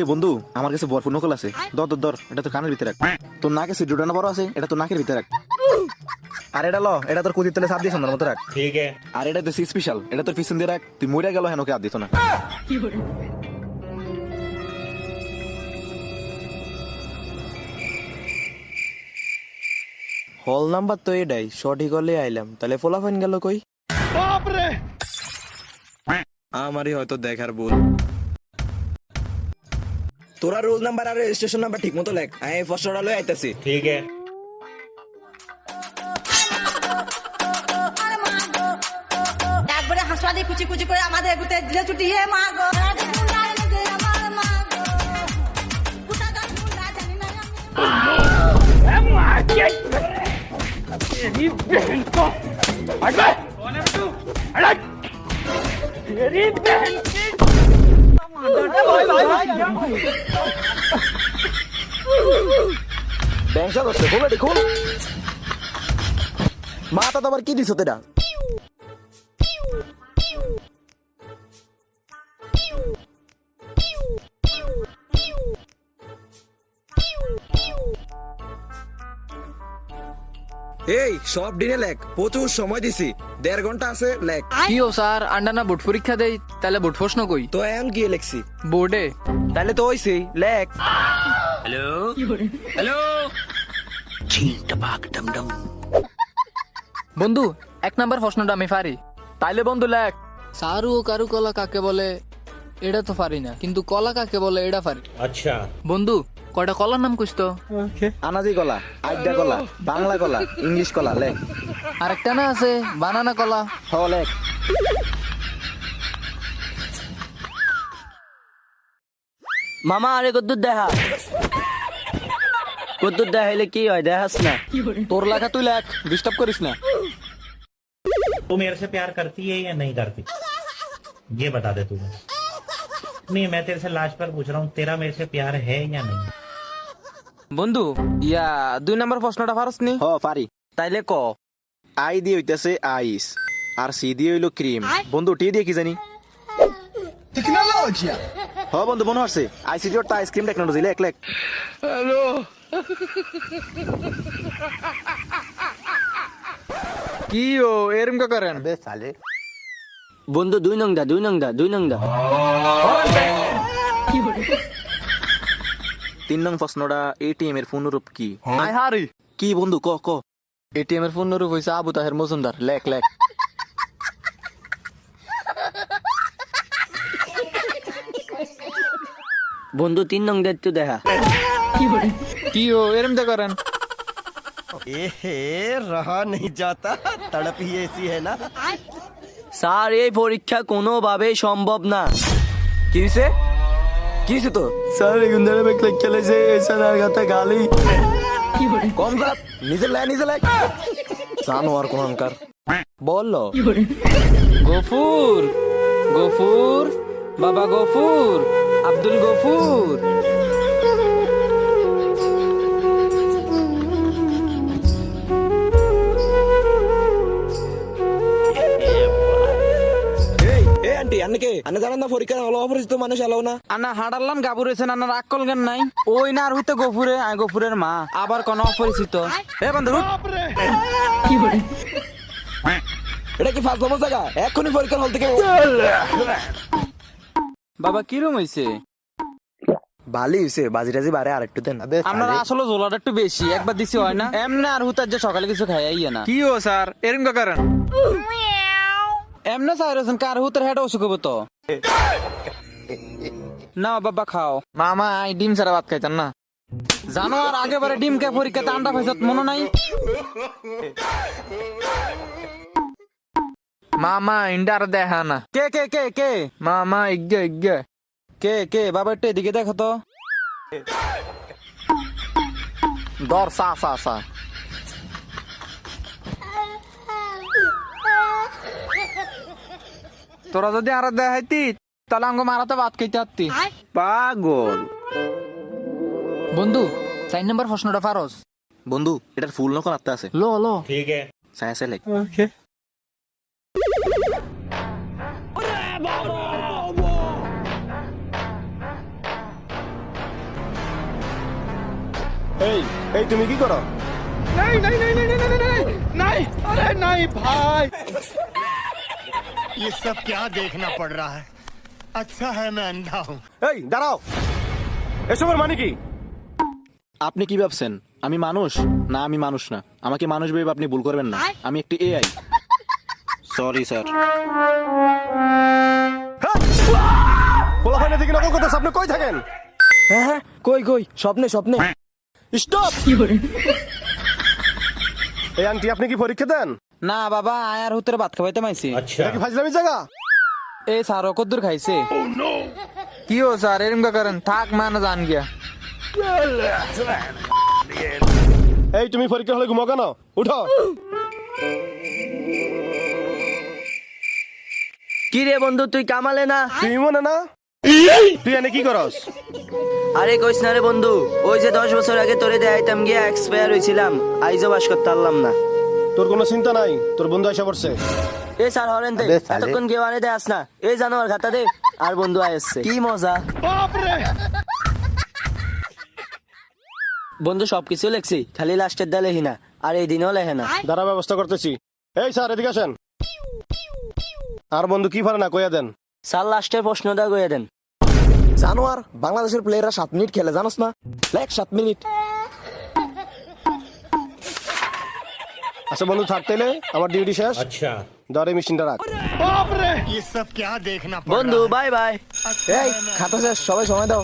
এ বন্ধু, আমার কাছে ভরপুর নকল আছে। ধর ধর ধর, এটা তোর কানের ভিতরে রাখ। তোর নাকে সিডুটা না বড় আছে, এটা তোর নাকের ভিতরে রাখ। আর এটা ল, এটা তোর কুদির তেলে সাপ দিয়ে সুন্দর মতো রাখ। ठीक है। আর এটা তো স্পেশাল, এটা তোর পিছন দিয়ে রাখ। তুই মরে গেল হেন ওকে আর দিত না। হল নাম্বার তো এটাই, সঠিক হলে আইলাম। তাহলে ফলাফাইন গেল কই? আমারই হয়তো দেখার ভুল। তোরা রোল নাম্বার আর রেজিস্ট্রেশন নাম্বার ঠিক মতো লেখ। আমি ফার্স্ট অর্ডার লয়ে আইতাছি। ठीक है। একবারে হাসপাতালে কুচি কুচি করে আমাদের এগুতে দিলে ছুটি হে মা গো ব্যাংসা করছে, খোলে দেখুন। মাথা তো আবার কি দিছ তেরা? এই সব দিনে লেখ, প্রচুর সময় দিছি, 1.5 ঘন্টা আছে লেখ। কিও স্যার আন্ডা না বোর্ড পরীক্ষা দেই তাহলে বোর্ড প্রশ্ন কই তো এখন গিয়ে লেখছি, বোর্ডে তাহলে তো হইছেই লেখ। বন্ধু 1 নাম্বার প্রশ্নটা আমি পারি। তাইলে বন্ধু লেখ। সারু ও কারু কলা কাকে বলে এটা তো পারি না, কিন্তু কলা কাকে বলে এটা পারি। अच्छा। বন্ধু কয়টা কলার নাম কইস তো? আনাজি কলা, আড্ডা কলা, বাংলা কলা, ইংলিশ কলা, লেখ। আরেকটা না আছে বানানা কলা। হ লেখ। মামা আরে কদ্দুর দেখা, কদ্দুর দেখাইলে কি হয় দেখাস না। তোর লেখা তুই লেখ, ডিস্টার্ব করিস না। तू मेरे से प्यार करती है या नहीं करती, ये बता दे तू। नहीं, मैं तेरे से लास्ट पर पूछ रहा हूँ, तेरा मेरे से प्यार है या नहीं। বন্ধু ইয়া 2 নাম্বার প্রশ্নটা পারস নি? হ পারি। তাইলে ক। আই দিয়ে হইতেছে আইস, আর সি দিয়ে হইলো ক্রিম। বন্ধু টি দিয়ে কি জানি? টেকনোলজি। হ বন্ধু মনে হচ্ছে আইসিটি ওর আইসক্রিম টেকনোলজি। লেখ লেখ। কি ও এরম কা করেন? বন্ধু 2 নং দা, 2 নং দা, 2 নং দা। 3 নং প্রশ্নটা এটিএম এর পূর্ণরূপ কি? আই হারি। কি বন্ধু ক ক। এটিএম এর পূর্ণরূপ হইছে আবু তাহের মজুমদার। লেখ লেখ। বন্ধু 3 নং দা একটু দেখা। কি ও এরম কা করেন? रहा नहीं जाता, तड़प ही ऐसी है ना। স্যার এই পরীক্ষা কোনোভাবেই সম্ভব না। কি হইছে? কি হইছে তো? স্যার এখন ধরে মেক লেখ খেলেছে, স্যার কথা গালি। কম যা, নিজে লে নিজে লেখ। জানো আর কোন অঙ্কার বললো। গফুর গফুর বাবা গফুর আব্দুল গফুর। এই এই আন্টি আন্নাকে আন্না জানেন না পরীক্ষা হলো অপরিচিত মানুষ এলাও না। আন্না হাডারলাম গাবুর হয়েছেন আন্নার আক্কল জ্ঞান নাই। ওই না আর হইতে গফুরে আই গফুরের মা আবার কোন অপরিচিত। এ বন্ধু এটা কি ফার্স্ট নম্বর জায়গা? এখনই পরীক্ষার হল থেকে বাবা কিরম হইছে? ভালোই হইছে, বাজি টাজি বারে আরেকটু দেন। আপনারা আসলে জোলাটা একটু বেশি, একবার দিছি হয় না। এমনি আর হুতার যে সকালে কিছু খাই আইয়া না। কি ও স্যার এরম কা করেন? এমনি চাইছেন কার হুতার হেড অসুখ হবো তো। না বাবা খাও। মামা আই ডিম ছাড়া ভাত খাইতাম না। জানো আর আগেবারে ডিম কে পরীক্ষাতে আন্ডা খাইছত মনে নাই? মামা ইন্ডার দেখা না। কে কে কে কে মামা ইজ্ঞা ইজ্ঞা। কে কে বাবা একটু এদিকে দেখো তো। দর সা সা সা। তোরা যদি আর দেখাইতি তাহলে আমাকে মারাতে ভাত খাইতে পারতি। পাগল। বন্ধু 4 নম্বর প্রশ্নটা পারস? বন্ধু এটার ফুল নকল আত্মা আছে। লো লো ठीक है। সায়াসে লেখ। এই এই তুমি কি করো? ये सब क्या देखना पड़ रहा है? अच्छा है मैं अंधा हूँ। এই দাঁড়াও, এসবের মানে কি? আপনি কি ভাবছেন আমি মানুষ? না, আমি মানুষ না। আমাকে মানুষ ভেবে আপনি ভুল করবেন না। আমি একটি এআই। Sorry sir. পোলাপাইনে দিকে নকল করতেছ, আপনি কই থাকেন? হ্যাঁ হ্যাঁ, কই কই, স্বপ্নে স্বপ্নে। স্টপ! এই আন্টি আপনি কি পরীক্ষা দেন? না বাবা, আয়ার হুতের ভাত খাওয়াইতে মাইছি। अच्छा এটা কি ফাজলামি জায়গা? এই স্যার কদ্দুর খাইছে? কি ও স্যার এরকম করেন? থাক মানে জান গিয়া। এই তুমি পরীক্ষা হলে ঘুমাও কেন? উঠো। কি রে বন্ধু, তুই কামালে না? তুই মনে না তুই এনে কি করস? আরে কইস না রে বন্ধু, ওই যে 10 বছর আগে তোরে দেখাইতাম গিয়া এক্সপায়ার হইছিলাম, আইজও বাস করতে পারলাম না। তোর কোনো চিন্তা নাই, তোর বন্ধু এসে পড়ছে। এ স্যার হরেন দে, এতক্ষণ কেউ আনে দেয়াস না। এই জানোয়ার খাতা দে, আর বন্ধু আইসছে। কি মজা বন্ধু, সবকিছু লেখছি, খালি লাস্টের দা লেখি না, আর এই দিনও লেখে না। দাঁড়া, ব্যবস্থা করতেছি। এই স্যার এদিকে আসেন। আর বন্ধু কি পারে না কইয়া দেন। স্যার লাস্টের প্রশ্নটা কইয়া দেন। জানোয়ার, বাংলাদেশের প্লেয়াররা 7 মিনিট খেলে, জানোস না? লেখ 7 মিনিট। আচ্ছা বন্ধু থাক, তাইলে আমার ডিউটি শেষ। अच्छा ধরে মেশিনটা রাখ। ये सब क्या देखना पड़ বন্ধু रहा है? Bye bye. এই খাতা শেষ, সবাই সময় দাও।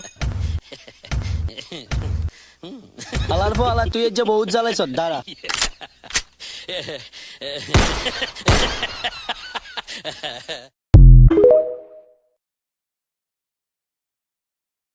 আলার পর আলা, তুই এর যে বহুত জ্বালাইছ, দাঁড়া।